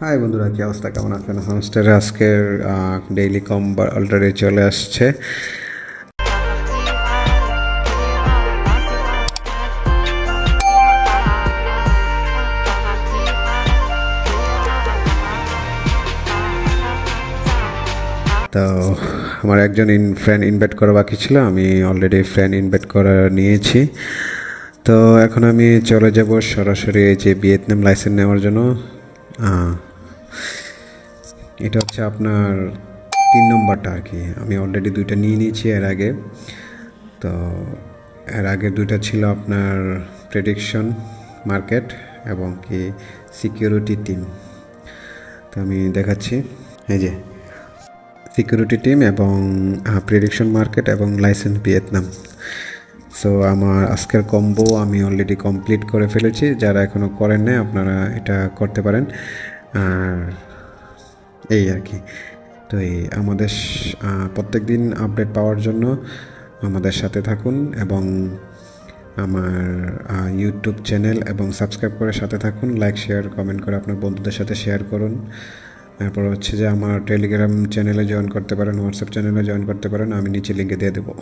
High বন্ধুরা, কি অবস্থা, কেমন আছেন? হামস্টারে আজকের ডেইলি কম্বার অলরেডি চলে আসছে। তো আমার একজন ফ্রেন্ড ইনভাইট করা বাকি ছিল, আমি অলরেডি ফ্রেন্ড ইনভাইট করা নিয়েছি। তো এখন আমি চলে যাব সরাসরি এই যে ভিয়েতনাম লাইসেন্স নেওয়ার জন্য। এটা হচ্ছে আপনার 3 নম্বরটা আর কি। আমি অলরেডি 2টা নিয়ে নিয়েছি এর আগে। তো এর আগে 2টা ছিল আপনার প্রেডিকশন মার্কেট এবং কি সিকিউরিটি টিম। তো আমি দেখাচ্ছি, এই যে সিকিউরিটি টিম এবং প্রেডিকশন মার্কেট এবং লাইসেন্স ভিয়েতনাম। সো আমার আজকের কম্বো আমি অলরেডি কমপ্লিট করে ফেলেছি। যারা এখনও করেন না আপনারা এটা করতে পারেন। আর এই আর কি। তো এই আমাদের প্রত্যেক দিন আপডেট পাওয়ার জন্য আমাদের সাথে থাকুন এবং আমার ইউটিউব চ্যানেল এবং সাবস্ক্রাইব করে সাথে থাকুন। লাইক, শেয়ার, কমেন্ট করে আপনার বন্ধুদের সাথে শেয়ার করুন। তারপর হচ্ছে যে আমার টেলিগ্রাম চ্যানেলে জয়েন করতে পারেন, হোয়াটসঅ্যাপ চ্যানেলে জয়েন করতে পারেন, আমি নিচে লিঙ্কে দিয়ে দেবো।